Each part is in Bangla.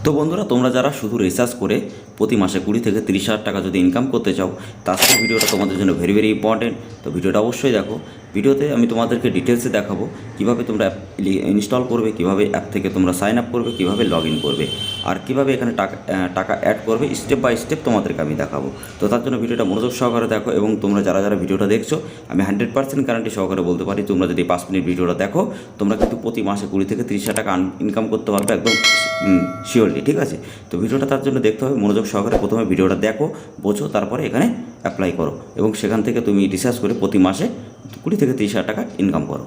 তো বন্ধুরা, তোমরা যারা শুধু রিচার্জ করে প্রতি মাসে 20 থেকে 30 হাজার টাকা যদি ইনকাম করতে চাও, তাহলে ভিডিওটা তোমাদের জন্য ভেরি ভেরি ইম্পর্টেন্ট। তো ভিডিওটা অবশ্যই দেখো। ভিডিওতে আমি তোমাদেরকে ডিটেলসে দেখাবো কীভাবে তোমরা অ্যাপ ইনস্টল করবে, কীভাবে অ্যাপ থেকে তোমরা সাইন আপ করবে, কীভাবে লগ ইন করবে, আর কীভাবে এখানে টাকা অ্যাড করবে, স্টেপ বাই স্টেপ তোমাদেরকে আমি দেখাবো। তো তার জন্য ভিডিওটা মনোযোগ সহকারে দেখো। এবং তোমরা যারা যারা ভিডিওটা দেখছো, আমি 100% গ্যারান্টি সহকারে বলতে পারি, তোমরা যদি 5 মিনিট ভিডিওটা দেখো, তোমরা কিন্তু প্রতি মাসে 20 থেকে 30 হাজার টাকা ইনকাম করতে পারবে একদম শিওরলি। ঠিক আছে? তো ভিডিওটা তার জন্য দেখতে হবে মনোযোগ সহকারে। প্রথমে ভিডিওটা দেখো, বোঝো, তারপরে এখানে অ্যাপ্লাই করো এবং সেখান থেকে তুমি রিচার্জ করে প্রতি মাসে 20 থেকে 30 হাজার টাকা ইনকাম করো।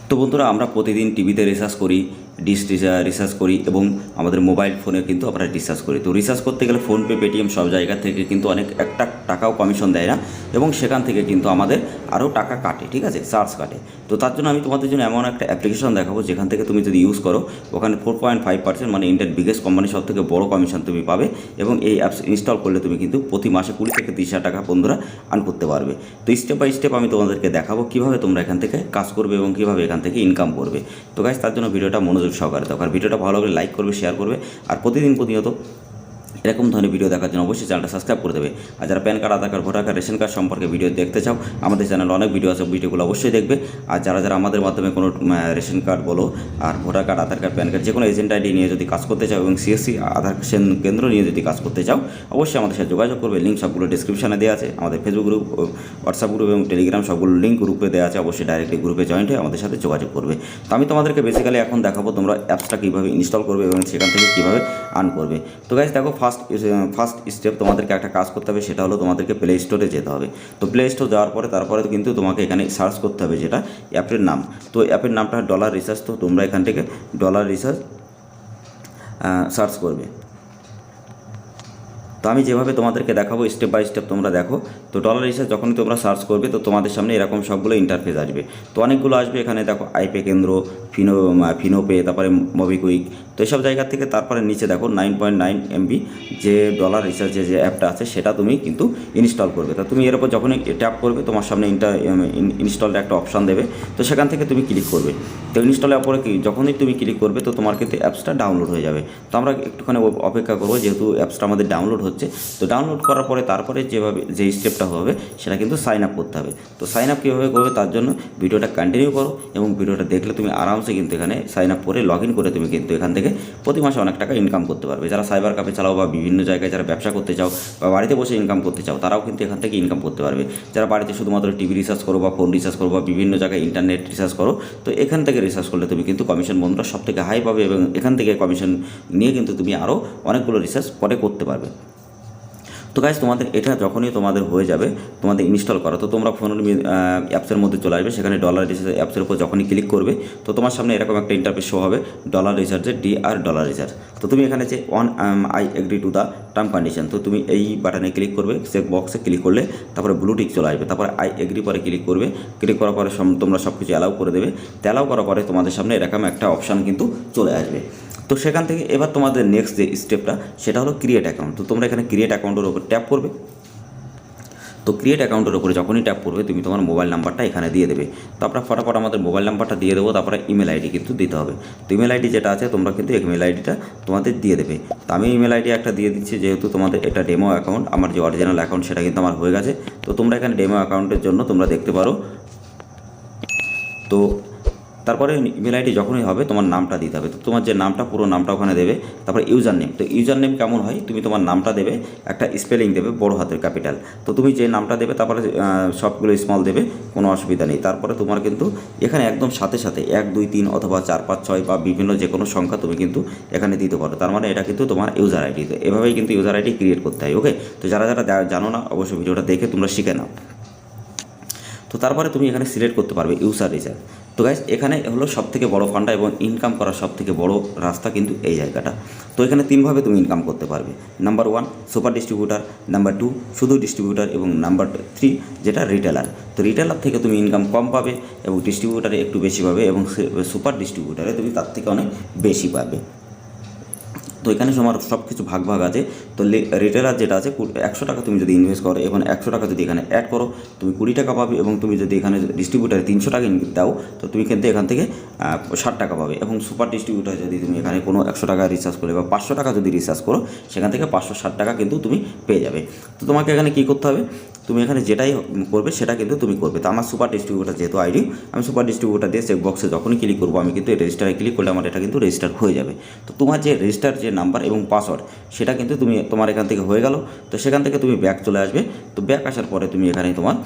তো বন্ধুরা, আমরা প্রতিদিন টিভিতে রিচার্জ করি, ডিশ রিচার্জ করি এবং আমাদের মোবাইল ফোনে কিন্তু আমরা রিচার্জ করি। তো রিচার্জ করতে গেলে ফোনপে, পেটিএম সব জায়গা থেকে কিন্তু অনেক একটা টাকাও কমিশন দেয় না এবং সেখান থেকে কিন্তু আমাদের আরও টাকা কাটে। ঠিক আছে? চার্জ কাটে। তো তার জন্য আমি তোমাদের জন্য এমন একটা অ্যাপ্লিকেশন দেখাবো, যেখান থেকে তুমি যদি ইউজ করো, ওখানে 4.5% মানে ইন্ডিয়ার বিগেস্ট কোম্পানি সব থেকে বড় কমিশন তুমি পাবে। এবং এই অ্যাপস ইনস্টল করলে তুমি কিন্তু প্রতি মাসে 20 থেকে 30 হাজার টাকা বন্ধুরা আর্ন করতে পারবে। তো স্টেপ বাই স্টেপ আমি তোমাদেরকে দেখাবো কীভাবে তোমরা এখান থেকে কাজ করবে এবং কীভাবে এখান থেকে ইনকাম করবে। তো গাইস, তার জন্য ভিডিওটা মনোযোগ সহকারে দেখো। আর ভিডিওটা ভালো লাগলে লাইক করবে, শেয়ার করবে, আর প্রতিনিয়ত এরকম ধরনের ভিডিও দেখার জন্য অবশ্যই চ্যানেলটা সাবস্ক্রাইব করে দেবে। আর যারা PAN card, Aadhaar card, voter card, ration card সম্পর্কে ভিডিও দেখতে চাও, আমাদের চ্যানেলে অনেক ভিডিও আছে, ভিডিওগুলো অবশ্যই দেখবে। আর যারা আমাদের মাধ্যমে কোনো রেশন কার্ড বলো, আর voter card, Aadhaar card, pan card, যে কোনো এজেন্ট আইডি নিয়ে যদি কাজ করতে চাও এবং সিএসসি আধার কেন্দ্র নিয়ে যদি কাজ করতে চাও, অবশ্যই আমাদের সাথে যোগাযোগ করবে। লিঙ্ক সবগুলো ডিসক্রিপশনে দেওয়া আছে। আমাদের ফেসবুক গ্রুপ, হোয়াটসঅ্যাপ গ্রুপ এবং টেলিগ্রাম সবগুলো লিঙ্ক গ্রুপে দেওয়া আছে। অবশ্যই ডাইরেক্টলি গ্রুপে জয়েন্ট হয়ে আমাদের সাথে যোগাযোগ করবে। তো আমি তোমাদেরকে বেসিক্যালি এখন দেখাবো তোমরা অ্যাপসটা কীভাবে ইনস্টল করবে এবং সেখান থেকে কীভাবে আর্ন করবে। তো গাইস দেখো, ফার্স্ট স্টেপ তোমাদেরকে একটা কাজ করতে হবে, সেটা হলো তোমাদেরকে প্লে স্টোরে যেতে হবে। তো প্লে স্টোর যাওয়ার পরে তারপরে কিন্তু তোমাকে এখানে সার্চ করতে হবে যেটা অ্যাপের নাম। তো অ্যাপের নামটা ডলার রিচার্জ। তো তোমরা এখান থেকে ডলার রিচার্জ সার্চ করবে। তো আমি যেভাবে তোমাদেরকে দেখাবো স্টেপ বাই স্টেপ তোমরা দেখো। তো ডলার রিচার্জ যখনই তোমরা সার্চ করবে, তো তোমাদের সামনে এরকম সবগুলো ইন্টারফেস আসবে। তো অনেকগুলো আসবে। এখানে দেখো আইপে কেন্দ্র, ফিনোপে, তারপরে মোবিকুইক, তো এসব জায়গা থেকে তারপরে নিচে দেখো 9.9 MB যে ডলার রিচার্জের যে অ্যাপটা আছে সেটা তুমি কিন্তু ইনস্টল করবে। তা তুমি এর উপর যখনই ট্যাপ করবে, তোমার সামনে ইনস্টলের একটা অপশান দেবে। তো সেখান থেকে তুমি ক্লিক করবে। তো ইনস্টলের পরে যখনই তুমি ক্লিক করবে, তো তোমার কিন্তু অ্যাপসটা ডাউনলোড হয়ে যাবে। তো আমরা একটুখানি অপেক্ষা করবো, যেহেতু অ্যাপসটা আমাদের ডাউনলোড হচ্ছে। তো ডাউনলোড করার পরে তারপরে যে স্টেপটা হবে সেটা কিন্তু সাইন আপ করতে হবে। তো সাইন আপ কীভাবে করবে তার জন্য ভিডিওটা কন্টিনিউ করো এবং ভিডিওটা দেখলে তুমি আরামসে কিন্তু এখানে সাইন আপ করে লগ ইন করে তুমি কিন্তু এখান থেকে প্রতি মাসে অনেক টাকা ইনকাম করতে পারবে। যারা সাইবার ক্যাফে চালাও বা বিভিন্ন জায়গায় যারা ব্যবসা করতে চাও বা বাড়িতে বসে ইনকাম করতে চাও, তারাও কিন্তু এখান থেকে ইনকাম করতে পারবে। যারা বাড়িতে শুধুমাত্র টিভি রিচার্জ করো বা ফোন রিচার্জ করো বা বিভিন্ন জায়গায় ইন্টারনেট রিচার্জ করো, তো এখান থেকে রিচার্জ করলে তুমি কিন্তু কমিশন বন্ধুরা সব থেকে হাই পাবে এবং এখান থেকে কমিশন নিয়ে কিন্তু তুমি আরও অনেকগুলো রিচার্জ পরে করতে পারবে। তো গাইস, তোমাদের এটা যখনই তোমাদের হয়ে যাবে, তোমাদের ইনস্টল করো, তো তোমরা ফোনের অ্যাপসের মধ্যে চলে আসবে। সেখানে ডলার রিচার্জ অ্যাপসের উপর যখনই ক্লিক করবে, তো তোমার সামনে এরকম একটা ইন্টারফেস শো হবে, ডলার রিচার্জের DR ডলার রিচার্জ। তো তুমি এখানে যে I agree to the term condition, তো তুমি এই বাটনে ক্লিক করবে। চেক বক্সে ক্লিক করলে তারপরে ব্লু টিক চলে আসবে। তারপরে আই এগ্রি পরে ক্লিক করবে। ক্লিক করার পরে তোমরা সব কিছু অ্যালাউ করে দেবে। অ্যালাউ করার পরে তোমাদের সামনে এরকম একটা অপশান কিন্তু চলে আসবে। তো সেখান থেকে এবার তোমাদের নেক্সট যে স্টেপটা সেটা হলো ক্রিয়েট অ্যাকাউন্ট। তো তোমরা এখানে ক্রিয়েট অ্যাকাউন্টের উপর ট্যাপ করবে। তো ক্রিয়েট অ্যাকাউন্টের উপরে যখনই ট্যাপ করবে, তুমি তোমার মোবাইল নাম্বারটা এখানে দিয়ে দেবে। তো আমরা ফটাফট আমাদের মোবাইল নাম্বারটা দিয়ে দেবো। তারপরে ইমেল আইডি কিন্তু দিতে হবে। তো ইমেল আইডি যেটা আছে তোমরা কিন্তু ইমেল আইডিটা তোমাদের দিয়ে দেবে। তো আমি ইমেল আইডি একটা দিয়ে দিচ্ছি, যেহেতু তোমাদের এটা ডেমো অ্যাকাউন্ট। আমার যে অরিজিনাল অ্যাকাউন্ট সেটা কিন্তু আমার হয়ে গেছে। তো তোমরা এখানে ডেমো অ্যাকাউন্টের জন্য তোমরা দেখতে পারো। তো তারপরে ইমেল আইডি যখনই হবে তোমার নামটা দিতে হবে। তো তোমার যে নামটা, পুরো নামটা ওখানে দেবে। তারপরে ইউজার নেম। তো ইউজার নেম কেমন হয়, তুমি তোমার নামটা দেবে, একটা স্পেলিং দেবে বড় হাতের ক্যাপিটাল। তো তুমি যে নামটা দেবে তারপরে সবগুলো স্মল দেবে, কোনো অসুবিধা নেই। তারপরে তোমার কিন্তু এখানে একদম সাথে 1 2 3 অথবা 4 5 6 বা বিভিন্ন যে কোনো সংখ্যা তুমি কিন্তু এখানে দিতে পারো। তার মানে এটা কিন্তু তোমার ইউজার আইডি। তো এভাবেই কিন্তু ইউজার আইডি ক্রিয়েট করতে হয়। ওকে? তো যারা জানো না, অবশ্যই ভিডিওটা দেখে তোমরা শিখে নাও। তো তারপরে তুমি এখানে সিলেক্ট করতে পারবে ইউজার রিচার্জ। তো গাইস, এখানে হলো সবথেকে বড় ফান্ডা এবং ইনকাম করার সবথেকে বড় রাস্তা কিন্তু এই জায়গাটা। তো এখানে 3ভাবে তুমি ইনকাম করতে পারবে। নাম্বার 1 সুপার ডিস্ট্রিবিউটার, নাম্বার 2 শুধু ডিস্ট্রিবিউটার এবং নাম্বার 3 যেটা রিটেলার। তো রিটেলার থেকে তুমি ইনকাম কম পাবে এবং ডিস্ট্রিবিউটারে একটু বেশি পাবে এবং সুপার ডিস্ট্রিবিউটারে তুমি তার থেকে অনেক বেশি পাবে। তো এখানে তোমার সব কিছু ভাগ ভাগ আছে। তো রিটেলার যেটা আছে 100 টাকা তুমি যদি ইনভেস্ট করো, এখন 100 টাকা যদি এখানে অ্যাড করো তুমি 20 টাকা পাবে, এবং তুমি যদি এখানে ডিস্ট্রিবিউটারে 300 টাকা দাও তো তুমি কিন্তু এখান থেকে 60 টাকা পাবে। এবং সুপার ডিস্ট্রিবিউটার যদি তুমি এখানে কোনো 100 টাকা রিচার্জ করে বা 500 টাকা যদি রিচার্জ করো, সেখান থেকে 560 টাকা কিন্তু তুমি পেয়ে যাবে। তো তোমাকে এখানে কী করতে হবে, তুমি এখানে যেটাই করবে সেটা কিন্তু তুমি করবে। তো আমার সুপার ডিস্ট্রিবিউটার যেহেতু আইডি, আমি সুপার ডিস্ট্রিবিউটার দিয়ে চেক বক্সে যখনই ক্লিক করবো আমি কিন্তু রেজিস্টারে ক্লিক করলে আমার এটা কিন্তু রেজিস্টার হয়ে যাবে। তো তোমার যে রেজিস্টার যে নাম্বার এবং পাসওয়ার্ড সেটা কিন্তু তুমি তোমার এখান থেকে হয়ে গেল। তো সেখান থেকে তুমি ব্যাক চলে আসবে। তো ব্যাক আসার পরে তুমি এখানে তোমার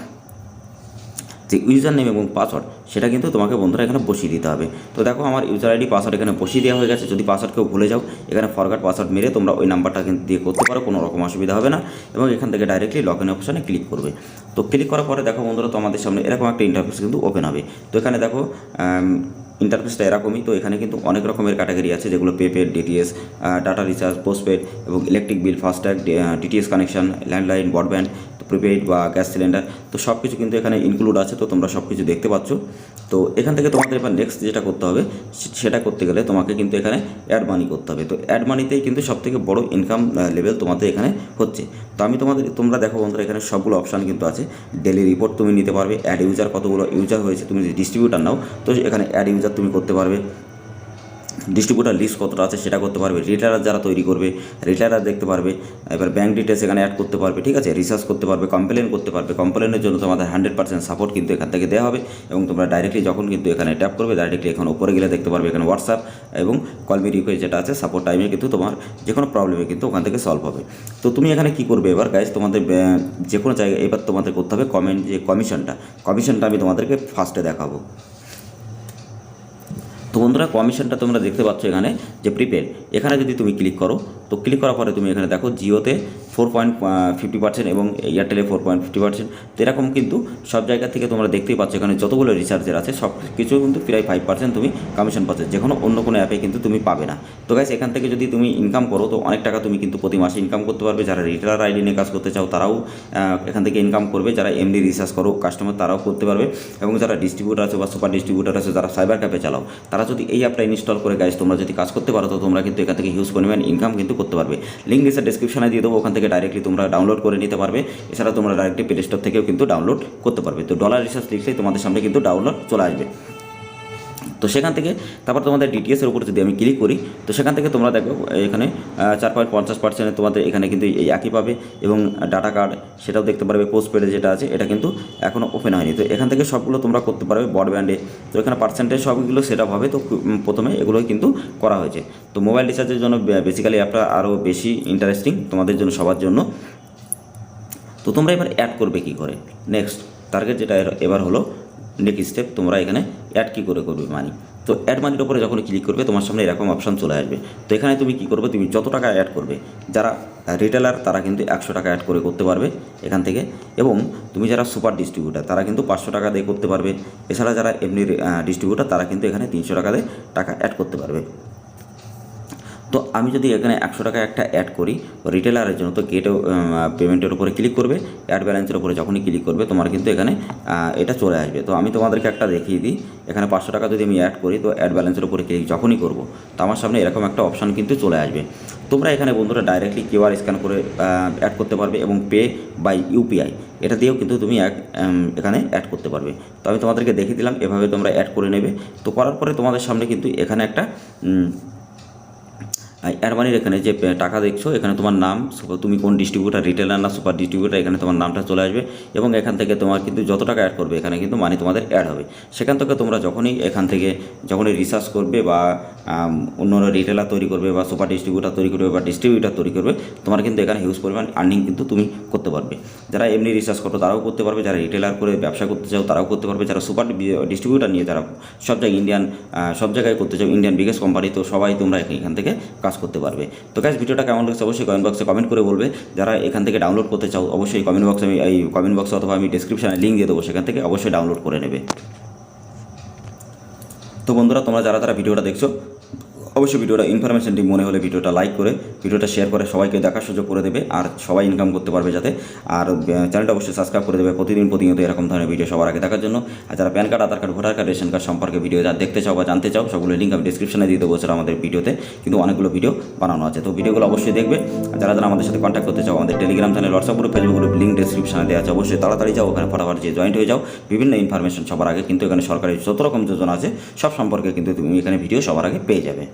যে ইউজার নেম এবং পাসওয়ার্ড সেটা কিন্তু তোমাকে বন্ধুরা এখানে বসিয়ে দিতে হবে। তো দেখো আমার ইউজার আইডি পাসওয়ার্ড এখানে বসিয়ে দেওয়া হয়ে গেছে। যদি পাসওয়ার্ড কেউ ভুলে যাও, এখানে ফরগট পাসওয়ার্ড মেরে তোমরা ওই নাম্বারটা কিন্তু দিয়ে করতে পারো, কোনো রকম অসুবিধা হবে না। এবং এখান থেকে ডাইরেক্টলি লগ ইন অপশানে ক্লিক করবে। তো ক্লিক করার পরে দেখো বন্ধুরা তোমাদের সামনে এরকম একটা ইন্টারফেস কিন্তু ওপেন হবে। তো এখানে দেখো ইন্টারফেসটা এরকমই। তো এখানে কিন্তু অনেক রকমের ক্যাটাগরি আছে, যেগুলো prepaid, DTS, data recharge, postpaid এবং electric bill, FASTag, DTS connection, landline, broadband, তো প্রিপেড বা গ্যাস সিলিন্ডার, তো সব কিছু কিন্তু এখানে ইনক্লুড আছে। তো তোমরা সব কিছু দেখতে পাচ্ছ। তো এখান থেকে তোমাদের এবার নেক্সট যেটা করতে হবে, সেটা করতে গেলে তোমাকে কিন্তু এখানে অ্যাড মানি করতে হবে। তো অ্যাড মানিতেই কিন্তু সবথেকে বড় ইনকাম লেভেল তোমাদের এখানে হচ্ছে। তো আমি তোমরা দেখো বন্ধুরা, এখানে সবগুলো অপশান কিন্তু আছে। ডেলি রিপোর্ট তুমি নিতে পারবে, অ্যাড ইউজার কতগুলো ইউজার হয়েছে, তুমি যদি ডিস্ট্রিবিউটার নাও তো এখানে অ্যাড ইউজার তুমি করতে পারবে, ডিস্ট্রিবিউটার লিস্ট কতটা আছে সেটা করতে পারবে, রিটেলার যারা তৈরি করবে রিটেলার দেখতে পারবে, এবার ব্যাঙ্ক ডিটেলস এখানে অ্যাড করতে পারবে, ঠিক আছে, রিসার্চ করতে পারবে, কমপ্লেন করতে পারবে। কমপ্লেনের জন্য তোমাদের 100% সাপোর্ট কিন্তু এখান থেকে দেওয়া হবে। এবং তোমরা ডাইরেক্টলি যখন কিন্তু এখানে ট্যাপ করবে, ডাইরেক্টলি এখন উপরে গেলে দেখতে পারবে এখানে হোয়াটসঅ্যাপ এবং কলমি রিকোয়েস্ট যেটা আছে, সাপোর্ট টাইমে কিন্তু তোমার যে কোনো প্রবলেমে কিন্তু ওখান থেকে সলভ হবে। তো তুমি এখানে কী করবে এবার গাইজ, তোমাদের যে কোনো জায়গায় এবার তোমাদের করতে হবে কমিশনটা আমি তোমাদেরকে ফার্স্টে দেখাবো। তো বন্ধুরা কমিশনটা তোমরা দেখতে পাচ্ছ এখানে যে প্রিপেড, এখানে যদি তুমি ক্লিক করো, তো ক্লিক করার পরে তুমি এখানে দেখো জিওতে 4.50% এবং এয়ারটেলে 4.50%। তো এরকম কিন্তু সব জায়গা থেকে তোমরা দেখতেই পাচ্ছ এখানে যতগুলো রিচার্জের আছে সব কিছু কিন্তু প্রায় 5% তুমি কমিশন পাচ্ছ, যে কোনো অন্য কোনো অ্যাপে কিন্তু তুমি পাবে না। তো গাইস এখান থেকে যদি তুমি ইনকাম করো তো অনেক টাকা তুমি কিন্তু প্রতি মাসে ইনকাম করতে পারবে। যারা রিটেলার আইডি নিয়ে কাজ করতে চাও তারাও এখান থেকে ইনকাম করবে, যারা এমডি রিসার্চ করো কাস্টমার তারাও করতে পারবে, এবং যারা ডিস্ট্রিবিউটার আছে বা সুপার ডিস্ট্রিবিউটার আছে, যারা সাইবার ক্যাফে চালাও, তারা যদি এই অ্যাপটা ইনস্টল করে গাইস তোমরা যদি কাজ করতে পারো তো তোমরা কিন্তু এখান থেকে হিউজ পরিমাণ ইনকাম কিন্তু করতে পারবে। লিঙ্ক নিচে ডেসক্রিপশনে দিয়ে দেবো, ওখান থেকে ডাইরেক্টলি তোমরা ডাউনলোড করে নিতে পারবে। এছাড়া তোমরা ডাইরেক্টলি প্লে স্টোর থেকেও কিন্তু ডাউনলোড করতে পারবে। তো ডলার রিসার্চ লিখলেই তোমাদের সামনে কিন্তু ডাউনলোড চলে আসবে। তো সেখান থেকে তারপর তোমাদের ডিটিএসের উপর যদি আমি ক্লিক করি তো সেখান থেকে তোমরা দেখো এখানে 4.50% তোমাদের এখানে কিন্তু এই একই পাবে, এবং ডাটা কার্ড সেটাও দেখতে পারবে। পোস্টপেডে যেটা আছে এটা কিন্তু এখনও ওপেন হয়নি। তো এখান থেকে সবগুলো তোমরা করতে পারবে। ব্রডব্যান্ডে তো এখানে পার্সেন্টেজ সবগুলো সেট আপ হবে। তো প্রথমে এগুলোই কিন্তু করা হয়েছে। তো মোবাইল রিচার্জের জন্য বেসিক্যালি অ্যাপটা আরও বেশি ইন্টারেস্টিং তোমাদের জন্য, সবার জন্য। তো তোমরা এবার অ্যাড করবে কী করে, নেক্সট টার্গেট যেটা এবার হলো নেক্সট স্টেপ, তোমরা এখানে অ্যাড কী করে করবে মানি। তো অ্যাড মানির উপরে যখন ক্লিক করবে তোমার সামনে এরকম অপশান চলে আসবে। তো এখানে তুমি কী করবে, তুমি যত টাকা অ্যাড করবে, যারা রিটেলার তারা কিন্তু 100 টাকা অ্যাড করে করতে পারবে এখান থেকে, এবং তুমি যারা সুপার ডিস্ট্রিবিউটার তারা কিন্তু 500 টাকা দিয়ে করতে পারবে। এছাড়া যারা এমনি ডিস্ট্রিবিউটার তারা কিন্তু এখানে 300 টাকা দিয়ে টাকা অ্যাড করতে পারবে। তো আমি যদি এখানে 100 টাকা একটা অ্যাড করি রিটেলারের জন্য, তো গেট পেমেন্টের উপরে ক্লিক করবে, অ্যাড ব্যালেন্সের উপরে যখনই ক্লিক করবে তোমার কিন্তু এখানে এটা চলে আসবে। তো আমি তোমাদেরকে একটা দেখিয়ে দিই, এখানে 500 টাকা যদি আমি অ্যাড করি তো অ্যাড ব্যালেন্সের উপরে ক্লিক যখনই করব তো আমার সামনে এরকম একটা অপশান কিন্তু চলে আসবে। তোমরা এখানে বন্ধুরা ডাইরেক্টলি কিউআর স্ক্যান করে অ্যাড করতে পারবে, এবং পে বাই ইউপিআই এটা দিয়েও কিন্তু তুমি এখানে অ্যাড করতে পারবে। তো আমি তোমাদেরকে দেখিয়ে দিলাম, এভাবে তোমরা অ্যাড করে নেবে। তো করার পরে তোমাদের সামনে কিন্তু এখানে একটা অ্যাড মানির এখানে যে টাকা দেখছো এখানে তোমার নাম, তুমি কোন ডিস্ট্রিবিউটার, রিটেলার না সুপার ডিস্ট্রিবিউটার, এখানে তোমার নামটা চলে আসবে। এবং এখান থেকে তোমার কিন্তু যত টাকা অ্যাড করবে এখানে কিন্তু মানি তোমাদের অ্যাড হবে। সেখান থেকে তোমরা যখনই রিসার্চ করবে বা অন্য রিটেলার তৈরি করবে বা সুপার ডিস্ট্রিবিউটার তৈরি করবে বা ডিস্ট্রিবিউটার তৈরি করবে, তোমার কিন্তু এখানে হিউজ পরিমাণ আর্নিং কিন্তু তুমি করতে পারবে। যারা এমনি রিসার্চ করো তারাও করতে পারবে, যারা রিটেলার করে ব্যবসা করতে চাও তারাও করতে পারবে, যারা সুপার ডিস্ট্রিবিউটার নিয়ে যারা সব জায়গায় করতে চাও, ইন্ডিয়ান বিগেস্ট কোম্পানি, তো সবাই তোমরা এখান থেকে কাজ করতে পারবে। তো গাইস ভিডিওটা কেমন লাগছে অবশ্যই কমেন্ট বক্সে কমেন্ট করে বলবে। যারা এখান থেকে ডাউনলোড করতে চাও অবশ্যই কমেন্ট বক্সে অথবা আমি ডেসক্রিপশনে লিঙ্ক দিয়ে দেবো, সেখান থেকে অবশ্যই ডাউনলোড করে নেবে। তো বন্ধুরা তোমরা যারা ভিডিওটা দেখছো অবশ্যই ভিডিওটা ইনফরমেশনটি মনে হলে ভিডিওটা লাইক করে ভিডিওটা শেয়ার করে সবাইকে দেখার সুযোগ করে দেবে, আর সবাই ইনকাম করতে পারবে যাতে। আর চ্যানেলটা অবশ্যই সাবস্ক্রাইব করে দেবে প্রতিনিয়ত এরকম ধরনের ভিডিও সবার আগে দেখার জন্য। আর যারা PAN card, Aadhaar card, voter card, ration card সম্পর্কে ভিডিও যা দেখতে চাও বা জানতে চাও, সবগুলো লিঙ্ক আমি ডিসক্রিপশনে দিয়ে দেবো। সেটা আমাদের ভিডিওতে কিন্তু অনেকগুলো ভিডিও বানানো আছে, তো ভিডিওগুলো অবশ্যই দেখবে। আর যারা যারা আমাদের সাথে কন্ট্যাক্ট করতে চাও, আমাদের Telegram channel, WhatsApp group, Facebook group link ডিসক্রিপশনে দেওয়া আছে, অবশ্যই তাড়াতাড়ি যাও ওখানে, ফটাফট যে জয়েন্ট হয়ে যাও। বিভিন্ন ইনফরমেশন সবার আগে কিন্তু এখানে সরকারি যত রকম যোজনা আছে সব সম্পর্কে কিন্তু তুমি এখানে ভিডিও সবার আগে পেয়ে যাবে।